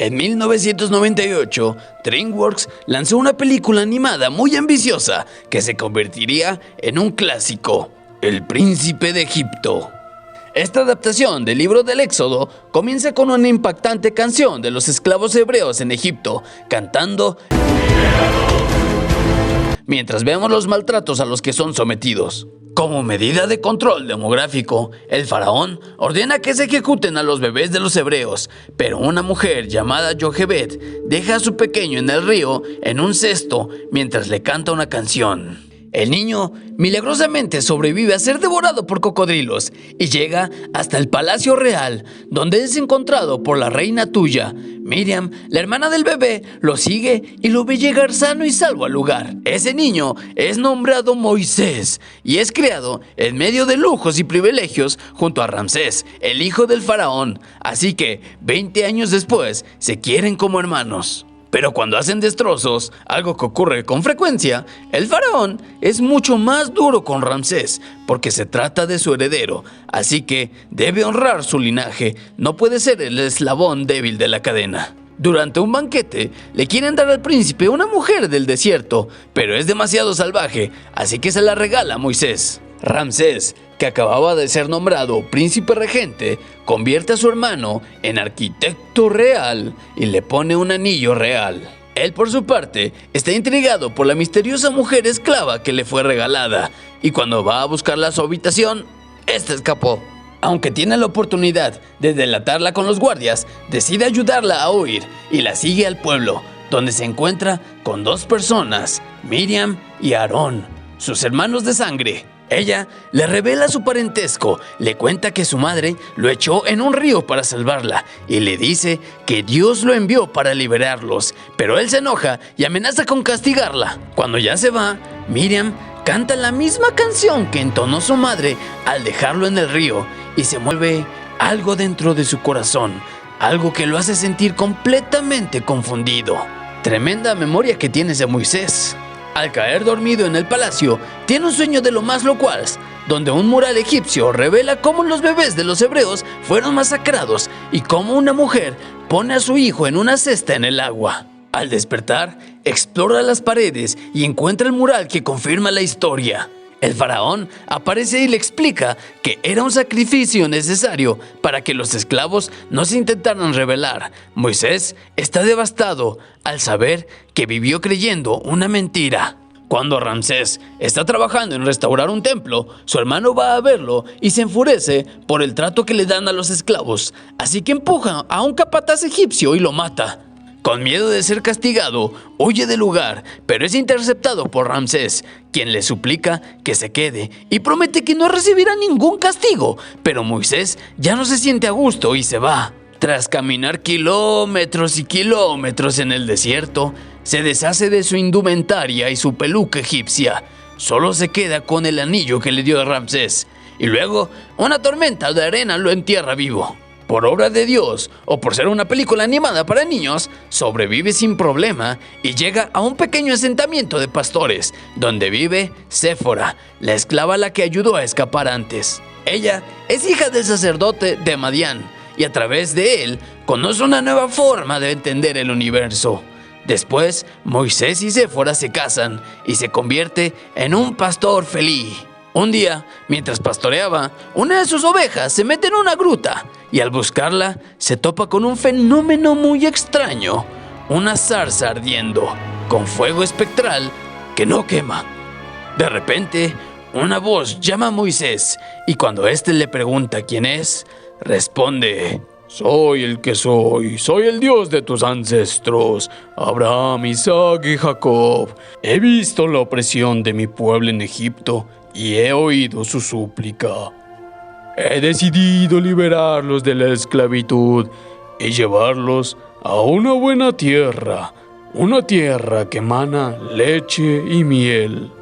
En 1998, DreamWorks lanzó una película animada muy ambiciosa que se convertiría en un clásico, El Príncipe de Egipto. Esta adaptación del libro del Éxodo comienza con una impactante canción de los esclavos hebreos en Egipto, cantando mientras vemos los maltratos a los que son sometidos. Como medida de control demográfico, el faraón ordena que se ejecuten a los bebés de los hebreos, pero una mujer llamada Jochebed deja a su pequeño en el río en un cesto mientras le canta una canción. El niño milagrosamente sobrevive a ser devorado por cocodrilos y llega hasta el palacio real, donde es encontrado por la reina Tuya. Miriam, la hermana del bebé, lo sigue y lo ve llegar sano y salvo al lugar. Ese niño es nombrado Moisés y es criado en medio de lujos y privilegios junto a Ramsés, el hijo del faraón. Así que 20 años después se quieren como hermanos. Pero cuando hacen destrozos, algo que ocurre con frecuencia, el faraón es mucho más duro con Ramsés, porque se trata de su heredero, así que debe honrar su linaje, no puede ser el eslabón débil de la cadena. Durante un banquete, le quieren dar al príncipe una mujer del desierto, pero es demasiado salvaje, así que se la regala a Moisés. Ramsés, que acababa de ser nombrado príncipe regente, convierte a su hermano en arquitecto real y le pone un anillo real. Él, por su parte, está intrigado por la misteriosa mujer esclava que le fue regalada, y cuando va a buscarla a su habitación, esta escapó. Aunque tiene la oportunidad de delatarla con los guardias, decide ayudarla a huir y la sigue al pueblo, donde se encuentra con dos personas, Miriam y Aarón, sus hermanos de sangre. Ella le revela su parentesco, le cuenta que su madre lo echó en un río para salvarla y le dice que Dios lo envió para liberarlos, pero él se enoja y amenaza con castigarla. Cuando ya se va, Miriam canta la misma canción que entonó su madre al dejarlo en el río y se mueve algo dentro de su corazón, algo que lo hace sentir completamente confundido. Tremenda memoria que tienes de Moisés. Al caer dormido en el palacio, tiene un sueño de lo más locuaz, donde un mural egipcio revela cómo los bebés de los hebreos fueron masacrados y cómo una mujer pone a su hijo en una cesta en el agua. Al despertar, explora las paredes y encuentra el mural que confirma la historia. El faraón aparece y le explica que era un sacrificio necesario para que los esclavos no se intentaran rebelar. Moisés está devastado al saber que vivió creyendo una mentira. Cuando Ramsés está trabajando en restaurar un templo, su hermano va a verlo y se enfurece por el trato que le dan a los esclavos, así que empuja a un capataz egipcio y lo mata. Con miedo de ser castigado, huye del lugar, pero es interceptado por Ramsés, quien le suplica que se quede y promete que no recibirá ningún castigo, pero Moisés ya no se siente a gusto y se va. Tras caminar kilómetros y kilómetros en el desierto, se deshace de su indumentaria y su peluca egipcia. Solo se queda con el anillo que le dio Ramsés, y luego una tormenta de arena lo entierra vivo. Por obra de Dios, o por ser una película animada para niños, sobrevive sin problema y llega a un pequeño asentamiento de pastores, donde vive Séfora, la esclava a la que ayudó a escapar antes. Ella es hija del sacerdote de Madián, y a través de él conoce una nueva forma de entender el universo. Después, Moisés y Séfora se casan y se convierte en un pastor feliz. Un día, mientras pastoreaba, una de sus ovejas se mete en una gruta y al buscarla se topa con un fenómeno muy extraño, una zarza ardiendo, con fuego espectral que no quema. De repente, una voz llama a Moisés y cuando éste le pregunta quién es, responde: «Soy el que soy el Dios de tus ancestros, Abraham, Isaac y Jacob. He visto la opresión de mi pueblo en Egipto y he oído su súplica. He decidido liberarlos de la esclavitud y llevarlos a una buena tierra, una tierra que emana leche y miel».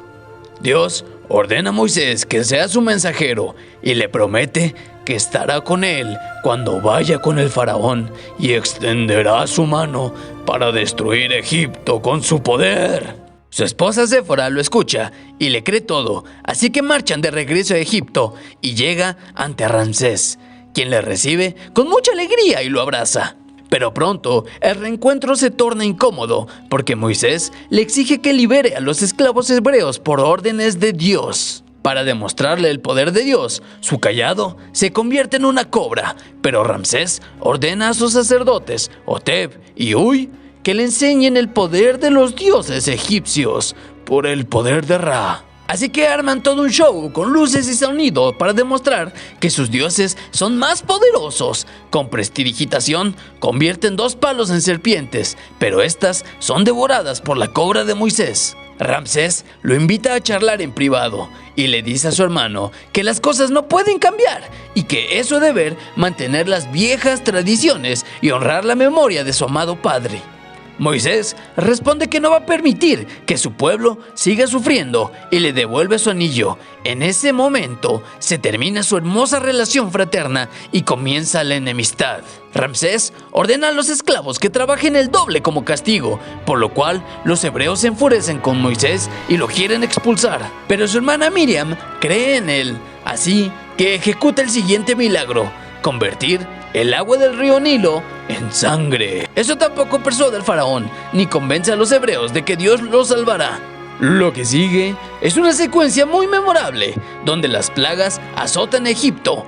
Dios ordena a Moisés que sea su mensajero y le promete que estará con él cuando vaya con el faraón y extenderá su mano para destruir Egipto con su poder. Su esposa Séfora lo escucha y le cree todo, así que marchan de regreso a Egipto y llega ante Ramsés, quien le recibe con mucha alegría y lo abraza. Pero pronto el reencuentro se torna incómodo porque Moisés le exige que libere a los esclavos hebreos por órdenes de Dios. Para demostrarle el poder de Dios, su cayado se convierte en una cobra, pero Ramsés ordena a sus sacerdotes, Hotep y Uy, que le enseñen el poder de los dioses egipcios por el poder de Ra. Así que arman todo un show con luces y sonido para demostrar que sus dioses son más poderosos. Con prestidigitación, convierten 2 palos en serpientes, pero estas son devoradas por la cobra de Moisés. Ramsés lo invita a charlar en privado y le dice a su hermano que las cosas no pueden cambiar y que es su deber mantener las viejas tradiciones y honrar la memoria de su amado padre. Moisés responde que no va a permitir que su pueblo siga sufriendo y le devuelve su anillo. En ese momento se termina su hermosa relación fraterna y comienza la enemistad. Ramsés ordena a los esclavos que trabajen el doble como castigo, por lo cual los hebreos se enfurecen con Moisés y lo quieren expulsar. Pero su hermana Miriam cree en él, así que ejecuta el siguiente milagro: convertir el agua del río Nilo en sangre. Eso tampoco persuade al faraón, ni convence a los hebreos de que Dios los salvará. Lo que sigue es una secuencia muy memorable, donde las plagas azotan Egipto: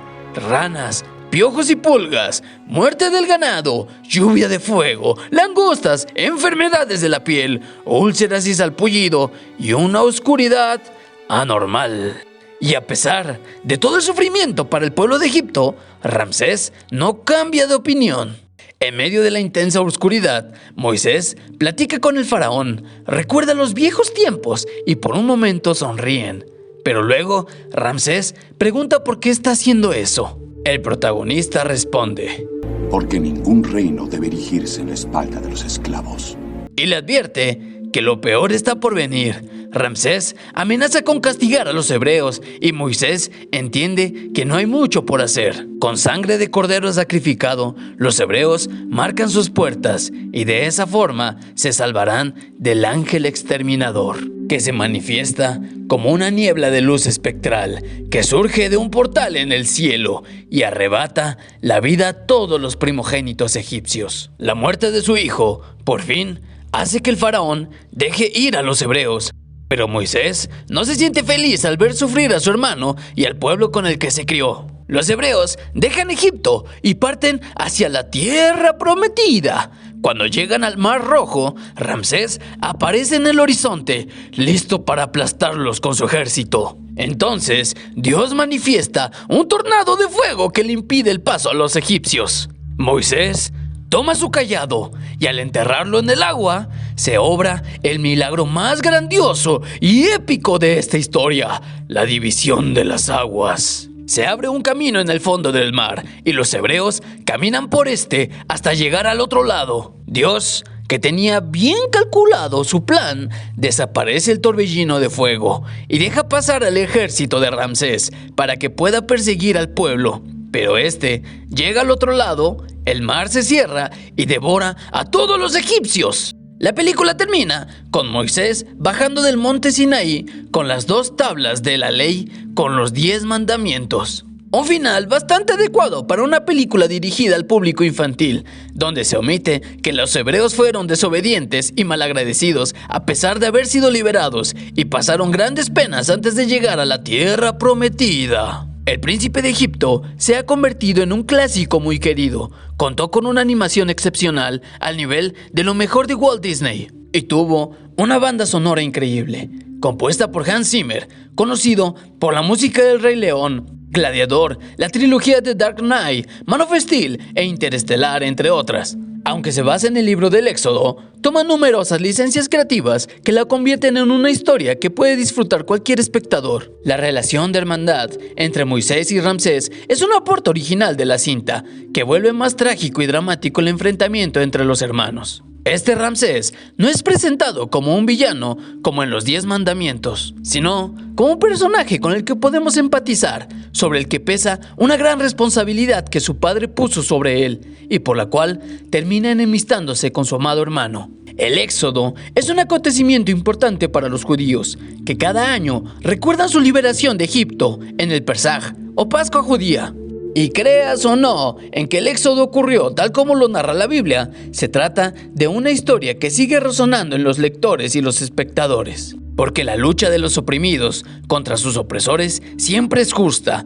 ranas, piojos y pulgas, muerte del ganado, lluvia de fuego, langostas, enfermedades de la piel, úlceras y salpullido, y una oscuridad anormal. Y a pesar de todo el sufrimiento para el pueblo de Egipto, Ramsés no cambia de opinión. En medio de la intensa oscuridad, Moisés platica con el faraón, recuerda los viejos tiempos y por un momento sonríen. Pero luego Ramsés pregunta por qué está haciendo eso. El protagonista responde: porque ningún reino debe erigirse en la espalda de los esclavos. Y le advierte que lo peor está por venir. Ramsés amenaza con castigar a los hebreos y Moisés entiende que no hay mucho por hacer. Con sangre de cordero sacrificado, los hebreos marcan sus puertas y de esa forma se salvarán del ángel exterminador, que se manifiesta como una niebla de luz espectral que surge de un portal en el cielo y arrebata la vida a todos los primogénitos egipcios. La muerte de su hijo, por fin, hace que el faraón deje ir a los hebreos. Pero Moisés no se siente feliz al ver sufrir a su hermano y al pueblo con el que se crió. Los hebreos dejan Egipto y parten hacia la tierra prometida. Cuando llegan al Mar Rojo, Ramsés aparece en el horizonte, listo para aplastarlos con su ejército. Entonces, Dios manifiesta un tornado de fuego que le impide el paso a los egipcios. Moisés toma su cayado y al enterrarlo en el agua, se obra el milagro más grandioso y épico de esta historia: la división de las aguas. Se abre un camino en el fondo del mar y los hebreos caminan por este hasta llegar al otro lado. Dios, que tenía bien calculado su plan, desaparece el torbellino de fuego y deja pasar al ejército de Ramsés para que pueda perseguir al pueblo. Pero este llega al otro lado, el mar se cierra y devora a todos los egipcios. La película termina con Moisés bajando del monte Sinaí con las 2 tablas de la ley con los 10 mandamientos. Un final bastante adecuado para una película dirigida al público infantil, donde se omite que los hebreos fueron desobedientes y malagradecidos a pesar de haber sido liberados y pasaron grandes penas antes de llegar a la tierra prometida. El Príncipe de Egipto se ha convertido en un clásico muy querido. Contó con una animación excepcional al nivel de lo mejor de Walt Disney y tuvo una banda sonora increíble, compuesta por Hans Zimmer, conocido por la música del Rey León, Gladiador, la trilogía de Dark Knight, Man of Steel e Interestelar, entre otras. Aunque se basa en el libro del Éxodo, toma numerosas licencias creativas que la convierten en una historia que puede disfrutar cualquier espectador. La relación de hermandad entre Moisés y Ramsés es un aporte original de la cinta, que vuelve más trágico y dramático el enfrentamiento entre los hermanos. Este Ramsés no es presentado como un villano como en los 10 mandamientos, sino como un personaje con el que podemos empatizar, sobre el que pesa una gran responsabilidad que su padre puso sobre él y por la cual termina enemistándose con su amado hermano. El Éxodo es un acontecimiento importante para los judíos, que cada año recuerdan su liberación de Egipto en el Pesaj o Pascua judía. Y creas o no en que el éxodo ocurrió tal como lo narra la Biblia, se trata de una historia que sigue resonando en los lectores y los espectadores. Porque la lucha de los oprimidos contra sus opresores siempre es justa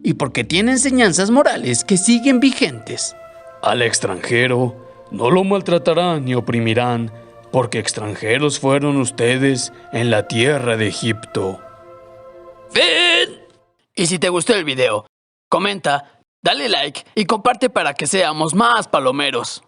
y porque tiene enseñanzas morales que siguen vigentes. Al extranjero no lo maltratarán ni oprimirán, porque extranjeros fueron ustedes en la tierra de Egipto. ¡Fin! Y si te gustó el video, comenta, dale like y comparte para que seamos más palomeros.